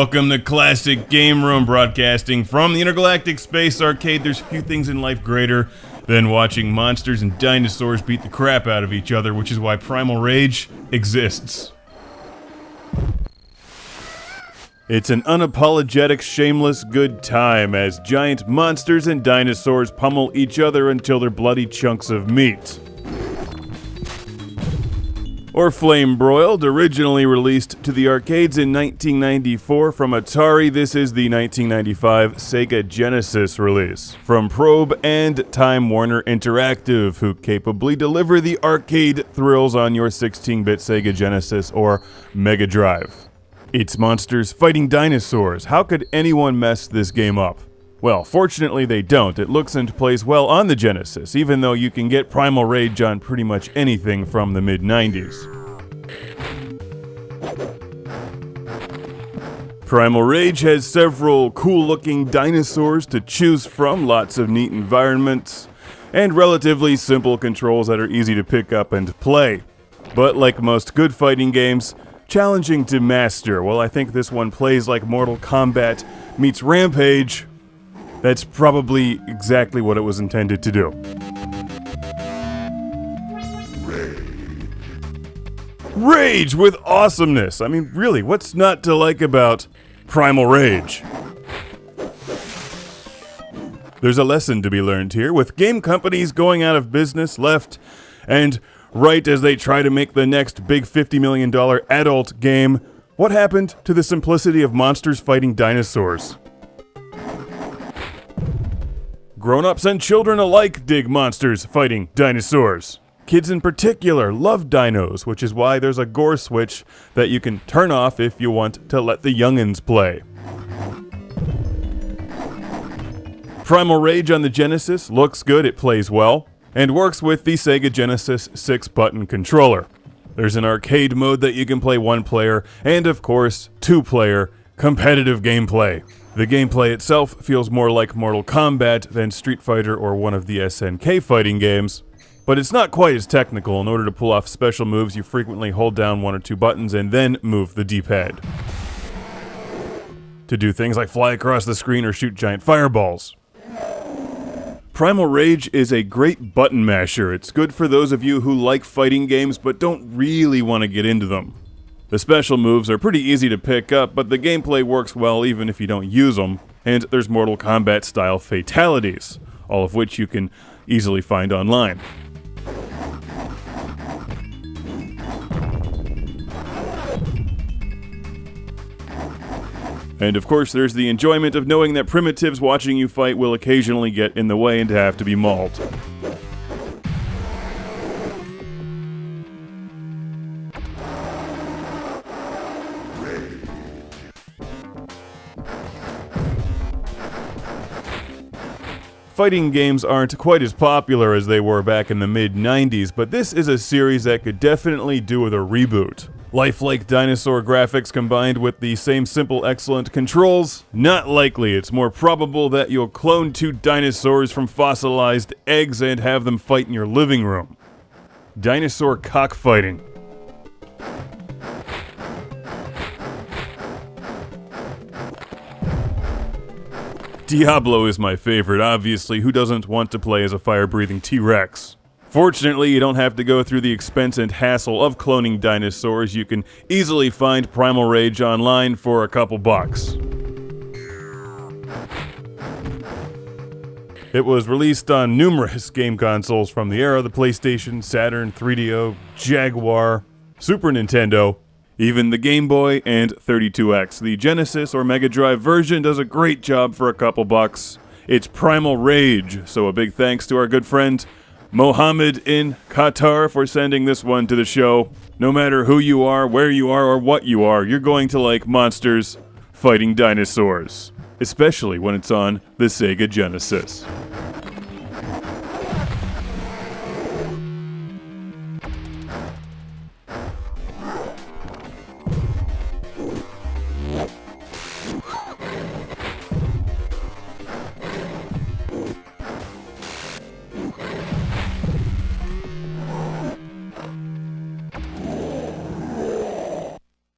Welcome to Classic Game Room, broadcasting from the Intergalactic Space Arcade. There's few things in life greater than watching monsters and dinosaurs beat the crap out of each other, which is why Primal Rage exists. It's an unapologetic, shameless good time as giant monsters and dinosaurs pummel each other until they're bloody chunks of meat. Or flame broiled, originally released to the arcades in 1994 from Atari. This is the 1995 Sega Genesis release from Probe and Time Warner Interactive, who capably deliver the arcade thrills on your 16-bit Sega Genesis or Mega Drive. It's monsters fighting dinosaurs. How could anyone mess this game up? Well, fortunately they don't. It looks and plays well on the Genesis, even though you can get Primal Rage on pretty much anything from the mid-90s. Primal Rage has several cool-looking dinosaurs to choose from, lots of neat environments, and relatively simple controls that are easy to pick up and play. But like most good fighting games, challenging to master. Well, I think this one plays like Mortal Kombat meets Rampage. That's probably exactly what it was intended to do. Rage with awesomeness! I mean, really, what's not to like about Primal Rage? There's a lesson to be learned here, with game companies going out of business left and right as they try to make the next big $50 million adult game. What happened to the simplicity of monsters fighting dinosaurs? Grown-ups and children alike dig monsters fighting dinosaurs. Kids in particular love dinos, which is why there's a gore switch that you can turn off if you want to let the youngins play. Primal Rage on the Genesis looks good, it plays well, and works with the Sega Genesis 6-button controller. There's an arcade mode that you can play one player, and of course, two-player competitive gameplay. The gameplay itself feels more like Mortal Kombat than Street Fighter or one of the SNK fighting games, but it's not quite as technical. In order to pull off special moves, you frequently hold down one or two buttons and then move the D-pad to do things like fly across the screen or shoot giant fireballs. Primal Rage is a great button masher. It's good for those of you who like fighting games but don't really want to get into them. The special moves are pretty easy to pick up, but the gameplay works well even if you don't use them, and there's Mortal Kombat-style fatalities, all of which you can easily find online. And of course, there's the enjoyment of knowing that primitives watching you fight will occasionally get in the way and have to be mauled. Fighting games aren't quite as popular as they were back in the mid-90s, but this is a series that could definitely do with a reboot. Lifelike dinosaur graphics combined with the same simple, excellent controls? Not likely. It's more probable that you'll clone two dinosaurs from fossilized eggs and have them fight in your living room. Dinosaur cockfighting. Diablo is my favorite, obviously. Who doesn't want to play as a fire-breathing T-Rex? Fortunately, you don't have to go through the expense and hassle of cloning dinosaurs. You can easily find Primal Rage online for a couple bucks. It was released on numerous game consoles from the era: the PlayStation, Saturn, 3DO, Jaguar, Super Nintendo, even the Game Boy and 32X. The Genesis or Mega Drive version does a great job for a couple bucks. It's Primal Rage, so a big thanks to our good friend Mohammed in Qatar for sending this one to the show. No matter who you are, where you are, or what you are, you're going to like monsters fighting dinosaurs, especially when it's on the Sega Genesis.